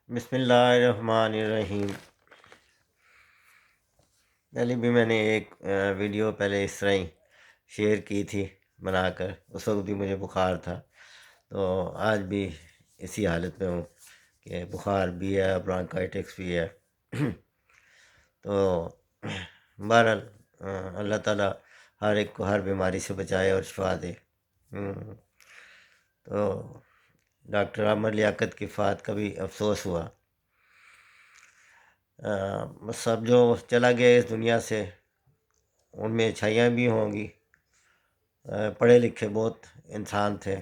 بسم اللہ الرحمن الرحیم۔ پہلے بھی میں نے ایک ویڈیو پہلے اس طرح ہی شیئر کی تھی بنا کر، اس وقت بھی مجھے بخار تھا، تو آج بھی اسی حالت میں ہوں کہ بخار بھی ہے، برانکائٹکس بھی ہے۔ تو بہرحال اللہ تعالیٰ ہر ایک کو ہر بیماری سے بچائے اور شفا دے۔ تو ڈاکٹر عامر لیاقت کی وفات کا بھی افسوس ہوا۔ بس اب جو چلا گیا اس دنیا سے، ان میں اچھائیاں بھی ہوں گی۔ پڑھے لکھے بہت انسان تھے،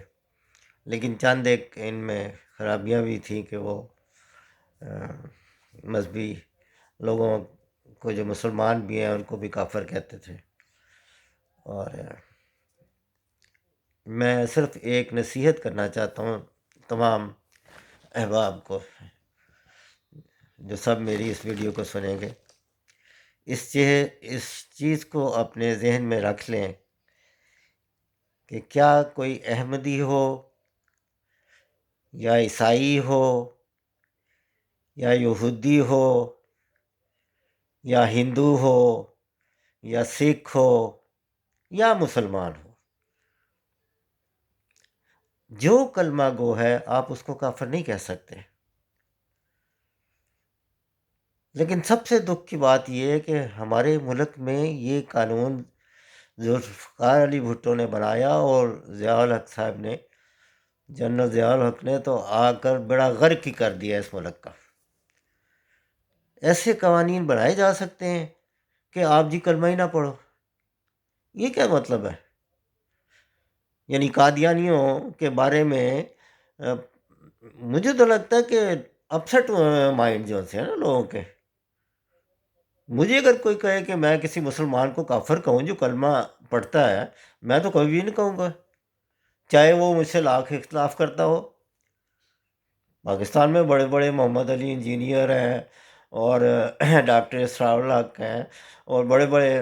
لیکن چند ایک ان میں خرابیاں بھی تھیں کہ وہ مذہبی لوگوں کو، جو مسلمان بھی ہیں، ان کو بھی کافر کہتے تھے۔ اور میں صرف ایک نصیحت کرنا چاہتا ہوں تمام احباب کو، جو سب میری اس ویڈیو کو سنیں گے، اس چیز کو اپنے ذہن میں رکھ لیں کہ کیا کوئی احمدی ہو یا عیسائی ہو یا یہودی ہو یا ہندو ہو یا سکھ ہو یا مسلمان ہو، جو کلمہ گو ہے آپ اس کو کافر نہیں کہہ سکتے۔ لیکن سب سے دکھ کی بات یہ ہے کہ ہمارے ملک میں یہ قانون ذوالفقار علی بھٹو نے بنایا، اور ضیاء الحق صاحب نے، جنرل ضیاء الحق نے تو آ کر بڑا غرق ہی کر دیا اس ملک کا۔ ایسے قوانین بنائے جا سکتے ہیں کہ آپ جی کلمہ ہی نہ پڑھو، یہ کیا مطلب ہے؟ یعنی قادیانیوں کے بارے میں مجھے تو لگتا ہے کہ اپسٹ مائنڈ جو ہیں نا لوگوں کے، مجھے اگر کوئی کہے کہ میں کسی مسلمان کو کافر کہوں جو کلمہ پڑھتا ہے، میں تو کبھی بھی نہیں کہوں گا، چاہے وہ مجھ سے لاکھ اختلاف کرتا ہو۔ پاکستان میں بڑے بڑے محمد علی انجینئر ہیں، اور ڈاکٹر اسرار الحق ہیں، اور بڑے بڑے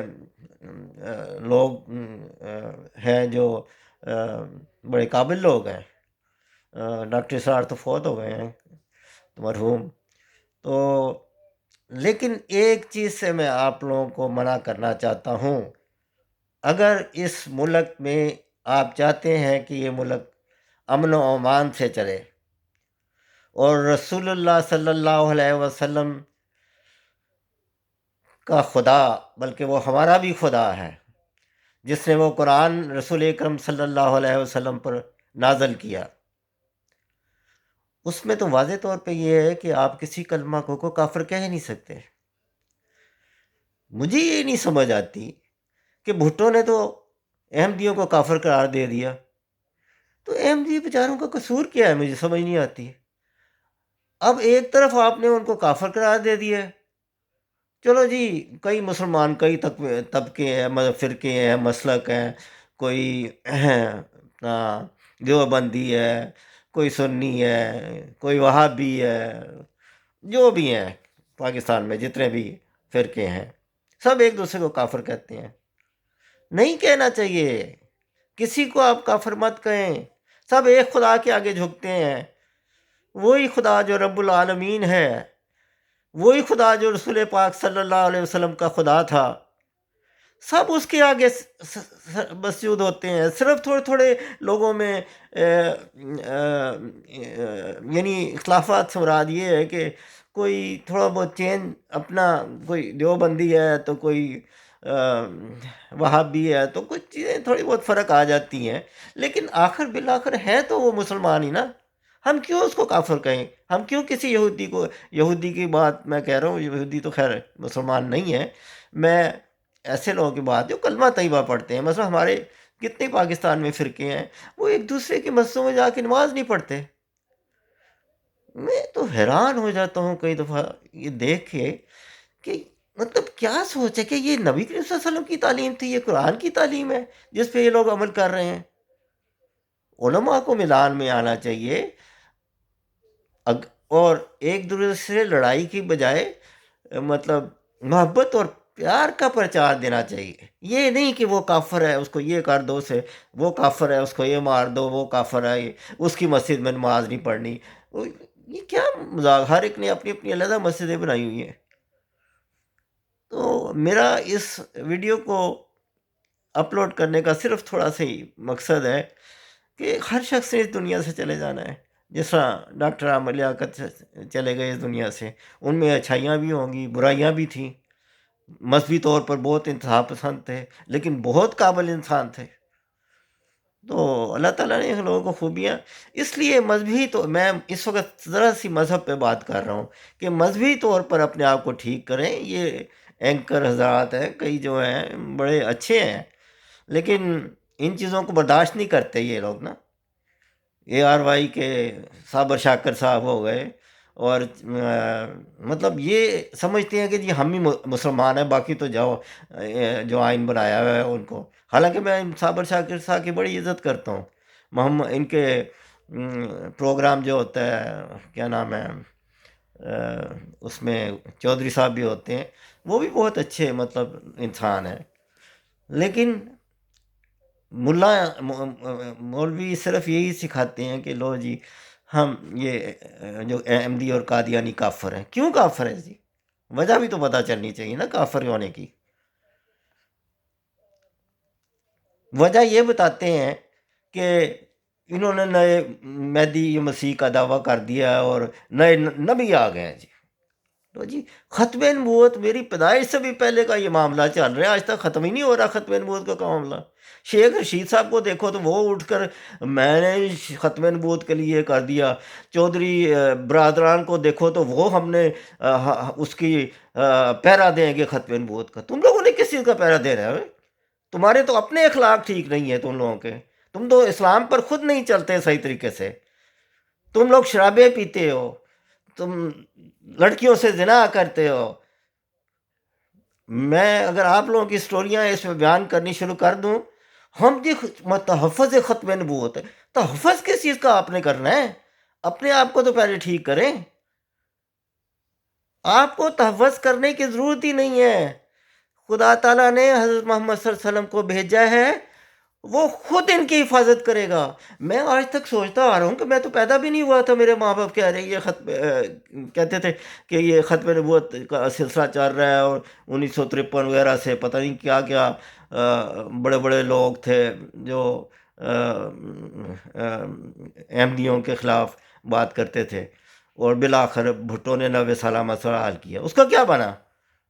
لوگ ہیں جو بڑے قابل لوگ ہیں۔ ڈاکٹر اسرار تو فوت ہو گئے ہیں، مرحوم۔ تو لیکن ایک چیز سے میں آپ لوگوں کو منع کرنا چاہتا ہوں، اگر اس ملک میں آپ چاہتے ہیں کہ یہ ملک امن و امان سے چلے، اور رسول اللہ صلی اللہ علیہ وسلم کا خدا، بلکہ وہ ہمارا بھی خدا ہے، جس نے وہ قرآن رسول اکرم صلی اللہ علیہ وسلم پر نازل کیا، اس میں تو واضح طور پہ یہ ہے کہ آپ کسی کلمہ کو کافر کہہ نہیں سکتے۔ مجھے یہ نہیں سمجھ آتی کہ بھٹو نے تو احمدیوں کو کافر قرار دے دیا، تو احمدی بیچاروں کا قصور کیا ہے؟ مجھے سمجھ نہیں آتی۔ اب ایک طرف آپ نے ان کو کافر قرار دے دیا ہے، چلو جی، کئی مسلمان، کئی طبقے ہیں، فرقے ہیں، مسلک ہیں، کوئی اپنا دیوبندی ہے، کوئی سنی ہے، کوئی وہابی ہے، جو بھی ہیں پاکستان میں جتنے بھی فرقے ہیں، سب ایک دوسرے کو کافر کہتے ہیں۔ نہیں کہنا چاہیے، کسی کو آپ کافر مت کہیں، سب ایک خدا کے آگے جھکتے ہیں۔ وہی خدا جو رب العالمین ہے، وہی خدا جو رسول پاک صلی اللہ علیہ وسلم کا خدا تھا، سب اس کے آگے مسجود ہوتے ہیں۔ صرف تھوڑے تھوڑے لوگوں میں یعنی اختلافات سے مراد یہ ہے کہ کوئی تھوڑا بہت چینج اپنا، کوئی دیوبندی ہے تو کوئی وہابی ہے، تو کچھ چیزیں تھوڑی بہت فرق آ جاتی ہیں، لیکن آخر بالآخر ہے تو وہ مسلمان ہی نا۔ ہم کیوں اس کو کافر کہیں؟ ہم کیوں کسی یہودی کو، یہودی کی بات میں کہہ رہا ہوں، یہودی تو خیر مسلمان نہیں ہے، میں ایسے لوگوں کی بات جو کلمہ طیبہ پڑھتے ہیں، مثلا ہمارے کتنے پاکستان میں فرقے ہیں، وہ ایک دوسرے کی مسجدوں میں جا کے نماز نہیں پڑھتے۔ میں تو حیران ہو جاتا ہوں کئی دفعہ یہ دیکھ کے کہ مطلب کیا سوچ ہے کہ یہ نبی کریم صلی اللہ علیہ وسلم کی تعلیم تھی، یہ قرآن کی تعلیم ہے جس پہ یہ لوگ عمل کر رہے ہیں۔ علماء کو میدان میں آنا چاہیے، اور ایک دوسرے سے لڑائی کی بجائے مطلب محبت اور پیار کا پرچار دینا چاہیے۔ یہ نہیں کہ وہ کافر ہے اس کو یہ کر دو، سے وہ کافر ہے اس کو یہ مار دو، وہ کافر ہے اس کی مسجد میں نماز نہیں پڑھنی۔ یہ کیا مذاق، ہر ایک نے اپنی اپنی علیحدہ مسجدیں بنائی ہوئی ہیں. تو میرا اس ویڈیو کو اپلوڈ کرنے کا صرف تھوڑا سا ہی مقصد ہے کہ ہر شخص نے اس دنیا سے چلے جانا ہے. جس طرح ڈاکٹر عامر لیاقت چلے گئے اس دنیا سے، ان میں اچھائیاں بھی ہوں گی، برائیاں بھی تھیں، مذہبی طور پر بہت انتہا پسند تھے لیکن بہت قابل انسان تھے. تو اللہ تعالیٰ نے لوگوں کو خوبیاں، اس لیے مذہبی تو میں اس وقت ذرا سی مذہب پہ بات کر رہا ہوں کہ مذہبی طور پر اپنے آپ کو ٹھیک کریں. یہ اینکر حضرات ہیں کئی جو ہیں بڑے اچھے ہیں، لیکن ان چیزوں کو برداشت نہیں کرتے یہ لوگ نا. ARY کے صابر شاکر صاحب ہو گئے، اور مطلب یہ سمجھتے ہیں کہ جی ہم ہی مسلمان ہیں، باقی تو جاؤ جو آئین بنایا ہوا ہے ان کو. حالانکہ میں صابر شاکر صاحب کی بڑی عزت کرتا ہوں. محمد ان کے پروگرام جو ہوتا ہے کیا نام ہے، اس میں چودھری صاحب بھی ہوتے ہیں، وہ بھی بہت اچھے مطلب انسان ہیں. لیکن مولوی صرف یہی سکھاتے ہیں کہ لو جی ہم یہ جو احمدی اور قادیانی کافر ہیں. کیوں کافر ہیں جی؟ وجہ بھی تو پتہ چلنی چاہیے نا کافر ہونے کی. وجہ یہ بتاتے ہیں کہ انہوں نے نئے مہدی مسیح کا دعویٰ کر دیا اور نئے نبی آ گئے ہیں جی. تو جی ختم نبوت میری پیدائش سے بھی پہلے کا یہ معاملہ چل رہا ہے، آج تک ختم ہی نہیں ہو رہا ختم نبوت کا معاملہ. شیخ رشید صاحب کو دیکھو تو وہ اٹھ کر میں نے ختم نبوت کے لیے کر دیا. چودھری برادران کو دیکھو تو وہ ہم نے اس کی پیرا دیں گے ختم نبوت کا. تم لوگوں نے کس چیز کا پیرا دے رہے ہو؟ تمہارے تو اپنے اخلاق ٹھیک نہیں ہیں تم لوگوں کے. تم تو اسلام پر خود نہیں چلتے صحیح طریقے سے. تم لوگ شرابیں پیتے ہو، تم لڑکیوں سے زنا کرتے ہو. میں اگر آپ لوگوں کی سٹوریاں اس میں بیان کرنی شروع کر دوں، ہم جی تحفظ ختم نبوت ہے. تحفظ کس چیز کا آپ نے کرنا ہے؟ اپنے آپ کو تو پہلے ٹھیک کریں. آپ کو تحفظ کرنے کی ضرورت ہی نہیں ہے. خدا تعالیٰ نے حضرت محمد صلی اللہ علیہ وسلم کو بھیجا ہے، وہ خود ان کی حفاظت کرے گا. میں آج تک سوچتا آ رہا ہوں کہ میں تو پیدا بھی نہیں ہوا تھا، میرے ماں باپ کہہ رہے کہتے تھے کہ یہ ختم نبوت کا سلسلہ چل رہا ہے، اور 1953 وغیرہ سے پتہ نہیں کیا کیا بڑے بڑے لوگ تھے جو احمدیوں کے خلاف بات کرتے تھے، اور بالآخر بھٹو نے 90 سالہ مسئلہ حل کیا. اس کا کیا بنا؟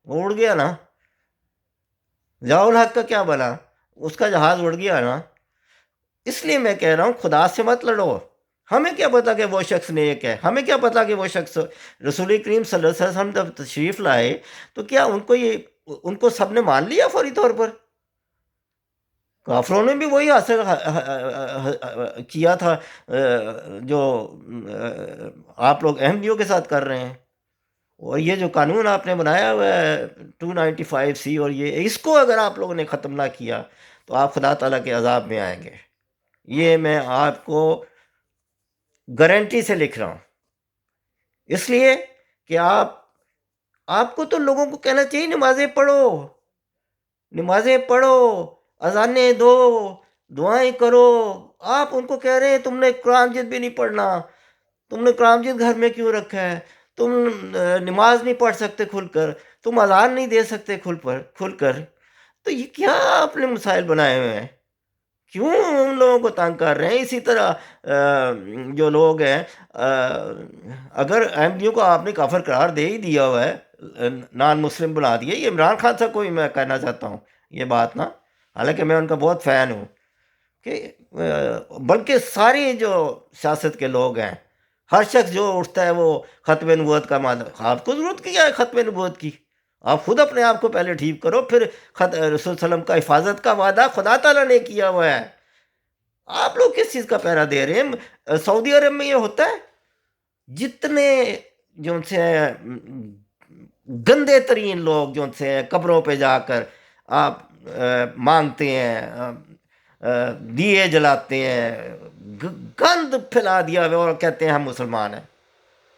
وہ اڑ گیا نا. ضیاء الحق کا کیا بنا؟ اس کا جہاز اڑ گیا نا. اس لیے میں کہہ رہا ہوں خدا سے مت لڑو. ہمیں کیا پتا کہ وہ شخص نیک ہے؟ ہمیں کیا پتا کہ وہ شخص رسول کریم صلی اللہ علیہ وسلم جب تشریف لائے تو کیا ان کو سب نے مان لیا فوری طور پر؟ کافروں نے بھی وہی حاصل کیا تھا جو آپ لوگ احمدیوں کے ساتھ کر رہے ہیں. اور یہ جو قانون آپ نے بنایا ہوا ہے 295C، اور یہ اس کو اگر آپ لوگوں نے ختم نہ کیا تو آپ خدا تعالیٰ کے عذاب میں آئیں گے. یہ میں آپ کو گارنٹی سے لکھ رہا ہوں. اس لیے کہ آپ کو تو لوگوں کو کہنا چاہیے نمازیں پڑھو، اذانیں دو، دعائیں کرو. آپ ان کو کہہ رہے ہیں تم نے قرآن مجید بھی نہیں پڑھنا، تم نے قرآن مجید گھر میں کیوں رکھا ہے، تم نماز نہیں پڑھ سکتے کھل کر، تم اذان نہیں دے سکتے کھل کر. تو یہ کیا آپ نے مسائل بنائے ہوئے ہیں؟ کیوں ان لوگوں کو تنگ کر رہے ہیں؟ اسی طرح جو لوگ ہیں، اگر احمدیوں کو آپ نے کافر قرار دے ہی دیا ہوا ہے، نان مسلم بنا دیا. یہ عمران خان صاحب کو بھی میں کہنا چاہتا ہوں یہ بات نا، حالانکہ میں ان کا بہت فین ہوں، کہ بلکہ ساری جو سیاست کے لوگ ہیں، ہر شخص جو اٹھتا ہے وہ ختم نبوت کا معنی. آپ کو ضرورت کیا ہے ختم نبوت کی؟ آپ خود اپنے آپ کو پہلے ٹھیک کرو، پھر رسول صلی اللہ علیہ وسلم کا حفاظت کا وعدہ خدا تعالیٰ نے کیا ہوا ہے. آپ لوگ کس چیز کا پہرا دے رہے ہیں؟ سعودی عرب میں یہ ہوتا ہے، جتنے جو ان سے گندے ترین لوگ جو ان سے قبروں پہ جا کر آپ مانگتے ہیں، دیے جلاتے ہیں، گند پھیلا دیا اور کہتے ہیں ہم مسلمان ہیں.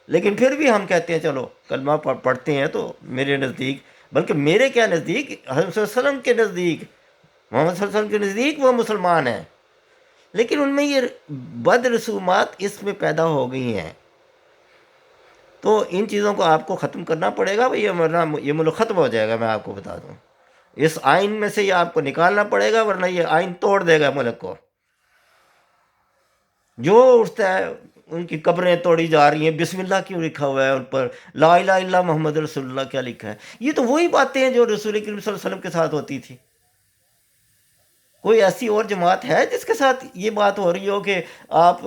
لیکن پھر بھی ہم کہتے ہیں چلو کلمہ پڑھتے ہیں. تو میرے نزدیک، بلکہ میرے کیا نزدیک، حضرت صلی اللہ علیہ وسلم کے نزدیک، محمد صلی اللہ علیہ وسلم کے نزدیک وہ مسلمان ہیں. لیکن ان میں یہ بد رسومات اس میں پیدا ہو گئی ہیں. تو ان چیزوں کو آپ کو ختم کرنا پڑے گا بھئی، ورنہ یہ ملک ختم ہو جائے گا. میں آپ کو بتا دوں، اس آئین میں سے یہ آپ کو نکالنا پڑے گا، ورنہ یہ آئین توڑ دے گا ملک کو. جو اٹھتا ہے، ان کی قبریں توڑی جا رہی ہیں، بسم اللہ کیوں لکھا ہوا ہے ان پر، لا الہ الا اللہ محمد رسول اللہ کیا لکھا ہے. یہ تو وہی باتیں ہیں جو رسول کریم صلی اللہ علیہ وسلم کے ساتھ ہوتی تھی. کوئی ایسی اور جماعت ہے جس کے ساتھ یہ بات ہو رہی ہو کہ آپ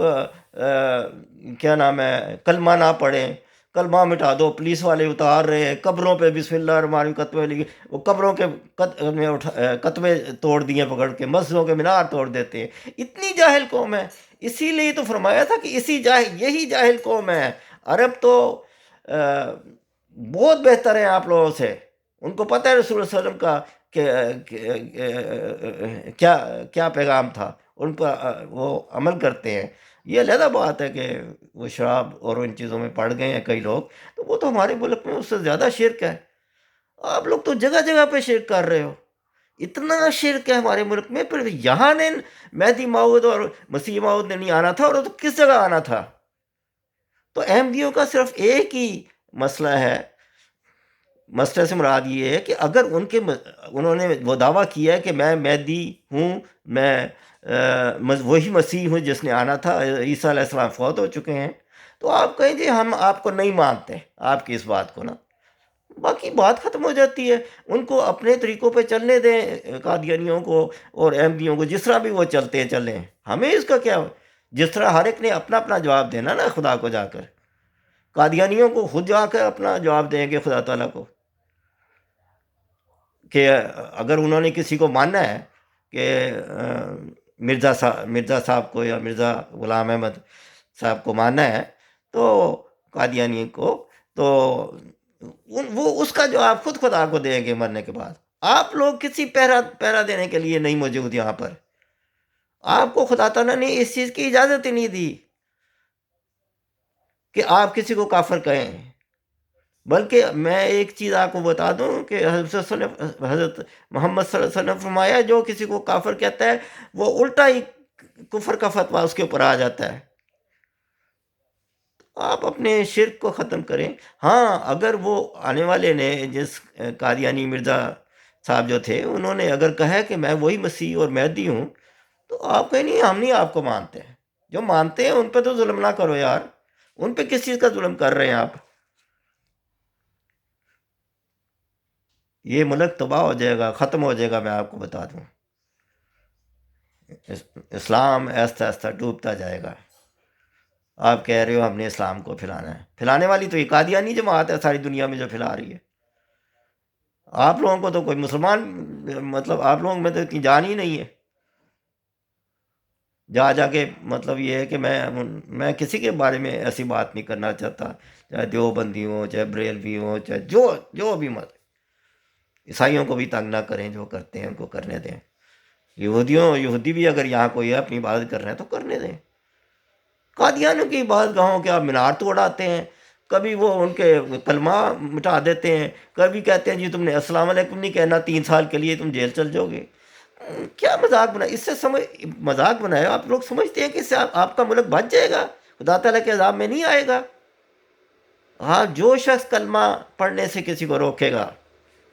کیا نام ہے، کلمہ نہ پڑھیں، کلمہ مٹا دو، پولیس والے اتار رہے ہیں، قبروں پہ بسم اللہ الرحمن الرحیم کتبے لکھے، وہ قبروں کے کتبے توڑ دیے پکڑ کے، مسجدوں کے مینار توڑ دیتے ہیں. اتنی جاہل قوم ہے. اسی لیے تو فرمایا تھا کہ یہی جاہل قوم ہے. عرب تو بہت بہتر ہیں آپ لوگوں سے. ان کو پتہ ہے رسول اللہ علیہ وسلم کا کیا کیا پیغام تھا، ان پر وہ عمل کرتے ہیں. یہ علیحدہ بات ہے کہ وہ شراب اور ان چیزوں میں پڑ گئے ہیں کئی لوگ، تو وہ تو ہمارے ملک میں اس سے زیادہ شرک ہے. آپ لوگ تو جگہ جگہ پہ شرک کر رہے ہو. اتنا شرک ہے ہمارے ملک میں. پھر یہاں نے مہدی موعود اور مسیح موعود نے نہیں آنا تھا، اور تو کس جگہ آنا تھا؟ تو احمدیوں کا صرف ایک ہی مسئلہ ہے. مسئلہ سے مراد یہ ہے کہ اگر انہوں نے وہ دعویٰ کیا ہے کہ میں مہدی ہوں، میں وہی مسیح ہوں جس نے آنا تھا، عیسیٰ علیہ السلام فوت ہو چکے ہیں، تو آپ کہیں جی ہم آپ کو نہیں مانتے، آپ کی اس بات کو نا، باقی بات ختم ہو جاتی ہے. ان کو اپنے طریقوں پہ چلنے دیں، قادیانیوں کو اور احمدیوں کو، جس طرح بھی وہ چلتے ہیں چلیں. ہمیں اس کا کیا؟ جس طرح ہر ایک نے اپنا اپنا جواب دینا نا خدا کو جا کر. قادیانیوں کو خود جا کر اپنا جواب دیں گے خدا تعالیٰ کو، کہ اگر انہوں نے کسی کو ماننا ہے کہ مرزا صاحب کو یا مرزا غلام احمد صاحب کو ماننا ہے، تو قادیانی کو، تو وہ اس کا جواب خود خدا کو دیں گے مرنے کے بعد. آپ لوگ کسی پہرا دینے کے لیے نہیں موجود یہاں پر. آپ کو خدا تعالیٰ نے اس چیز کی اجازت ہی نہیں دی کہ آپ کسی کو کافر کہیں. بلکہ میں ایک چیز آپ کو بتا دوں کہ حضرت محمد صلی اللہ علیہ وسلم فرمایا، جو کسی کو کافر کہتا ہے وہ الٹا ہی کفر کا فتویٰ اس کے اوپر آ جاتا ہے. آپ اپنے شرک کو ختم کریں. ہاں، اگر وہ آنے والے نے، جس قادیانی مرزا صاحب جو تھے، انہوں نے اگر کہا کہ میں وہی مسیح اور مہدی ہوں، تو آپ کہیں نہیں ہم نہیں آپ کو مانتے. جو مانتے ہیں ان پہ تو ظلم نہ کرو یار. ان پہ کس چیز کا ظلم کر رہے ہیں آپ؟ یہ ملک تباہ ہو جائے گا، ختم ہو جائے گا. میں آپ کو بتا دوں، اسلام آہستہ آہستہ ڈوبتا جائے گا. آپ کہہ رہے ہو ہم نے اسلام کو پھیلانا ہے. پھیلانے والی تو یہ قادیانی جماعت ہے ساری دنیا میں جو پھیلا رہی ہے. آپ لوگوں کو تو کوئی مسلمان، مطلب آپ لوگوں میں تو اتنی جان ہی نہیں ہے. جا کے مطلب یہ ہے کہ میں کسی کے بارے میں ایسی بات نہیں کرنا چاہتا، چاہے دیوبندی ہوں، چاہے بریلوی ہوں، چاہے جو بھی عیسائیوں کو بھی تنگ نہ کریں. جو کرتے ہیں ان کو کرنے دیں. یہودی بھی اگر یہاں کوئی اپنی عبادت کر رہے ہیں تو کرنے دیں. قادیانوں کی عبادت گاہوں کے آپ مینار توڑاتے ہیں، کبھی وہ ان کے کلمہ مٹا دیتے ہیں، کبھی کہتے ہیں جی تم نے السلام علیکم نہیں کہنا، 3 سال کے لیے تم جیل چل جاؤ گے. کیا مذاق بنا؟ اس سے مذاق بنایا. آپ لوگ سمجھتے ہیں کہ اس سے آپ کا ملک بچ جائے گا، خدا تعالیٰ کے عذاب میں نہیں آئے گا. ہاں، جو شخص کلمہ پڑھنے سے کسی کو روکے گا،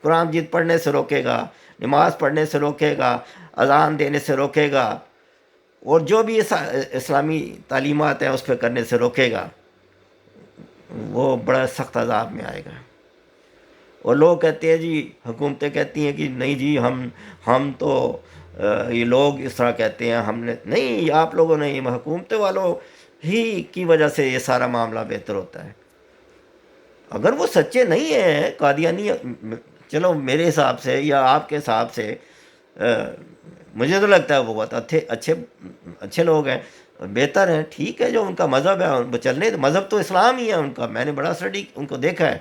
قرآن مجید پڑھنے سے روکے گا، نماز پڑھنے سے روکے گا، اذان دینے سے روکے گا، اور جو بھی اسلامی تعلیمات ہیں اس پہ کرنے سے روکے گا، وہ بڑا سخت عذاب میں آئے گا. اور لوگ کہتے ہیں جی، حکومتیں کہتی ہیں کہ نہیں جی ہم تو یہ لوگ اس طرح کہتے ہیں، ہم نے نہیں، آپ لوگوں نے، حکومت والوں ہی کی وجہ سے یہ سارا معاملہ بہتر ہوتا ہے. اگر وہ سچے نہیں ہیں قادیانی، چلو میرے حساب سے یا آپ کے حساب سے، مجھے تو لگتا ہے وہ بہت اچھے لوگ ہیں، بہتر ہیں، ٹھیک ہے. جو ان کا مذہب ہے وہ چلنے، مذہب تو اسلام ہی ہے ان کا. میں نے بڑا اسٹڈی ان کو دیکھا ہے،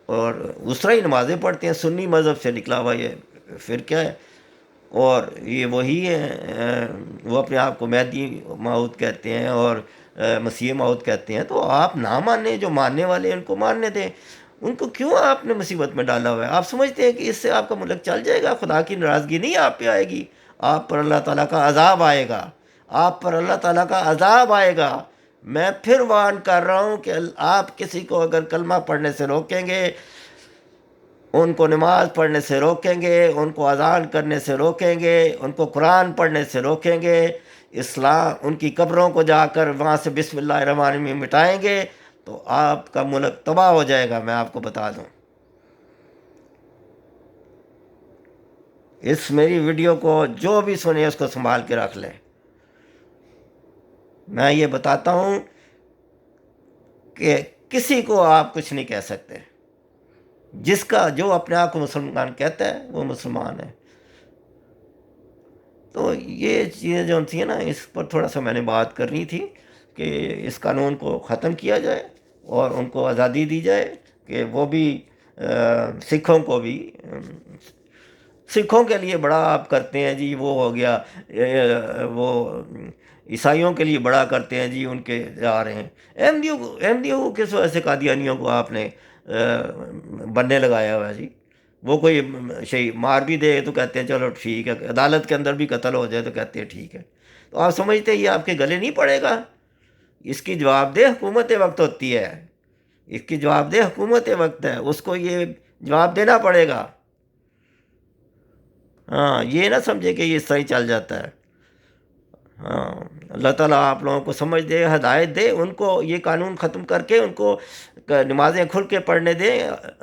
اور اس طرح ہی نمازیں پڑھتے ہیں. سنی مذہب سے نکلا ہوا یہ پھر کیا ہے. اور یہ وہی ہے، وہ اپنے آپ کو مہدی موعود کہتے ہیں اور مسیح موعود کہتے ہیں. تو آپ نہ مانیں، جو ماننے والے ہیں ان کو ماننے دیں. ان کو کیوں آپ نے مصیبت میں ڈالا ہوا ہے؟ آپ سمجھتے ہیں کہ اس سے آپ کا ملک چل جائے گا؟ خدا کی ناراضگی نہیں آپ پہ آئے گی، آپ پر اللہ تعالیٰ کا عذاب آئے گا. آپ پر اللہ تعالیٰ کا عذاب آئے گا. میں پھر وارن کر رہا ہوں کہ آپ کسی کو اگر کلمہ پڑھنے سے روکیں گے، ان کو نماز پڑھنے سے روکیں گے، ان کو اذان کرنے سے روکیں گے، ان کو قرآن پڑھنے سے روکیں گے، اسلام ان کی قبروں کو جا کر وہاں سے بسم اللہ الرحمن الرحیم مٹائیں گے، تو آپ کا ملک تباہ ہو جائے گا، میں آپ کو بتا دوں۔ اس میری ویڈیو کو جو بھی سنے اس کو سنبھال کے رکھ لیں۔ میں یہ بتاتا ہوں کہ کسی کو آپ کچھ نہیں کہہ سکتے، جس کا جو اپنے آپ کو مسلمان کہتا ہے وہ مسلمان ہے۔ تو یہ چیزیں جو تھیں نا، اس پر تھوڑا سا میں نے بات کرنی تھی کہ اس قانون کو ختم کیا جائے اور ان کو آزادی دی جائے کہ وہ بھی سکھوں کو بھی سکھوں کے لیے بڑا آپ کرتے ہیں جی، وہ ہو گیا وہ عیسائیوں کے لیے بڑا کرتے ہیں جی، ان کے جا رہے ہیں۔ احمدیوں کو کس وجہ سے قادیانیوں کو آپ نے بننے لگایا ہوا ہے جی؟ وہ کوئی شہید مار بھی دے تو کہتے ہیں چلو ٹھیک ہے، عدالت کے اندر بھی قتل ہو جائے تو کہتے ہیں ٹھیک ہے۔ تو آپ سمجھتے ہیں یہ آپ کے گلے نہیں پڑے گا؟ اس کی جواب دہ حکومت وقت ہوتی ہے، اس کی جواب دہ حکومت وقت ہے، اس کو یہ جواب دینا پڑے گا۔ ہاں، یہ نہ سمجھے کہ یہ اس طرح ہی چل جاتا ہے۔ ہاں، اللہ تعالیٰ آپ لوگوں کو سمجھ دے، ہدایت دے، ان کو یہ قانون ختم کر کے ان کو نمازیں کھل کے پڑھنے دیں۔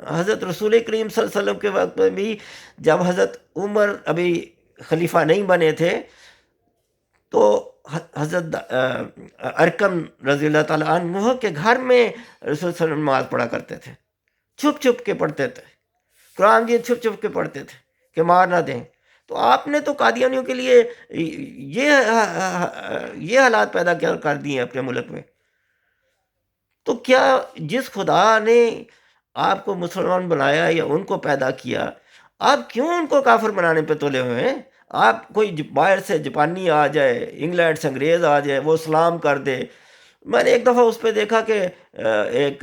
حضرت رسول کریم صلی اللہ علیہ وسلم کے وقت میں بھی جب حضرت عمر ابھی خلیفہ نہیں بنے تھے تو حضرت ارکم رضی اللہ تعالیٰ عنہ کے گھر میں رسول صلی اللہ علیہ وسلم نماز پڑھا کرتے تھے، چھپ چھپ کے پڑھتے تھے، قرآن بھی چھپ چھپ کے پڑھتے تھے کہ مار نہ دیں۔ تو آپ نے تو قادیانیوں کے لیے یہ حالات پیدا کر دیے اپنے ملک میں۔ تو کیا جس خدا نے آپ کو مسلمان بنایا یا ان کو پیدا کیا، آپ کیوں ان کو کافر بنانے پہ تلے ہوئے ہیں؟ آپ کوئی باہر سے جاپانی آ جائے، انگلینڈ سے انگریز آ جائے، وہ اسلام کر دے۔ میں نے ایک دفعہ اس پہ دیکھا کہ ایک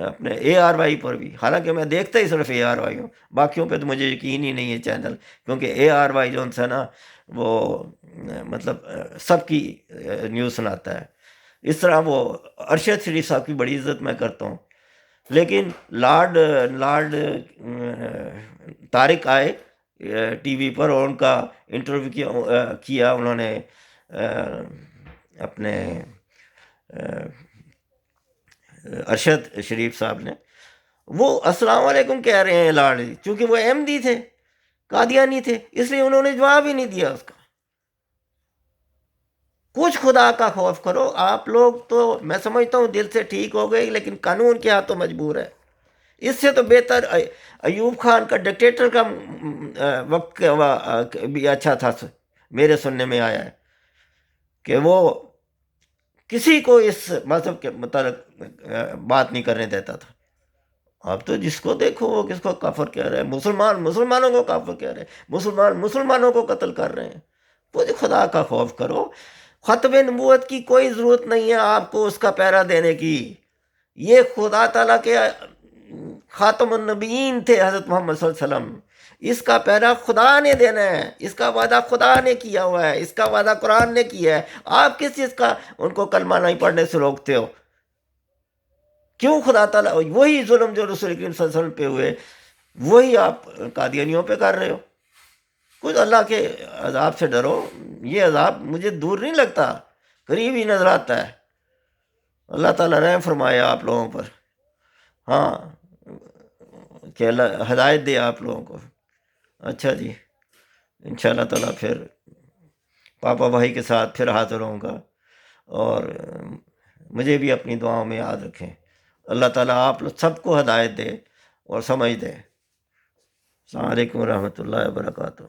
اپنے اے آر وائی پر بھی، حالانکہ میں دیکھتا ہی صرف اے آر وائی ہوں، باقیوں پہ تو مجھے یقین ہی نہیں ہے چینل، کیونکہ اے آر وائی جو ہے نا وہ مطلب سب کی نیوز سناتا ہے۔ اس طرح وہ ارشد شریف صاحب کی بڑی عزت میں کرتا ہوں، لیکن لارڈ طارق آئے ٹی وی پر اور ان کا انٹرویو کیا انہوں نے اپنے ارشد شریف صاحب نے، وہ السلام علیکم کہہ رہے ہیں لارڈ، چونکہ وہ احمدی تھے، قادیانی تھے، اس لیے انہوں نے جواب ہی نہیں دیا اس کا۔ کچھ خدا کا خوف کرو آپ لوگ، تو میں سمجھتا ہوں دل سے ٹھیک ہو گئے، لیکن قانون کے ہاتھوں مجبور ہے۔ اس سے تو بہتر ایوب خان کا ڈکٹیٹر کا وقت بھی اچھا تھا، میرے سننے میں آیا ہے کہ وہ کسی کو اس مذہب کے متعلق بات نہیں کرنے دیتا تھا۔ اب تو جس کو دیکھو وہ کس کو کافر کہہ رہے ہیں، مسلمانوں کو کافر کہہ رہے ہیں، مسلمانوں کو قتل کر رہے ہیں۔ کچھ خدا کا خوف کرو۔ ختم نبوت کی کوئی ضرورت نہیں ہے آپ کو اس کا پیرا دینے کی، یہ خدا تعالیٰ کے خاتم النبیین تھے حضرت محمد صلی اللہ علیہ وسلم، اس کا پیرا خدا نے دینا ہے، اس کا وعدہ خدا نے کیا ہوا ہے، اس کا وعدہ قرآن نے کیا ہے۔ آپ کس چیز کا ان کو کلمہ نہیں پڑھنے سے روکتے ہو؟ کیوں خدا تعالیٰ وہی ظلم جو رسول کریم صلی اللہ علیہ وسلم پہ ہوئے وہی آپ قادیانیوں پہ کر رہے ہو؟ کچھ اللہ کے عذاب سے ڈرو۔ یہ عذاب مجھے دور نہیں لگتا، قریب ہی نظر آتا ہے۔ اللہ تعالیٰ رحم فرمائے آپ لوگوں پر، ہاں، کہ اللہ ہدایت دے آپ لوگوں کو۔ اچھا جی، انشاءاللہ تعالیٰ پھر پاپا بھائی کے ساتھ پھر حاضر ہوں گا، اور مجھے بھی اپنی دعاؤں میں یاد رکھیں۔ اللہ تعالیٰ آپ سب کو ہدایت دے اور سمجھ دے۔ السلام علیکم ورحمۃ اللہ وبرکاتہ۔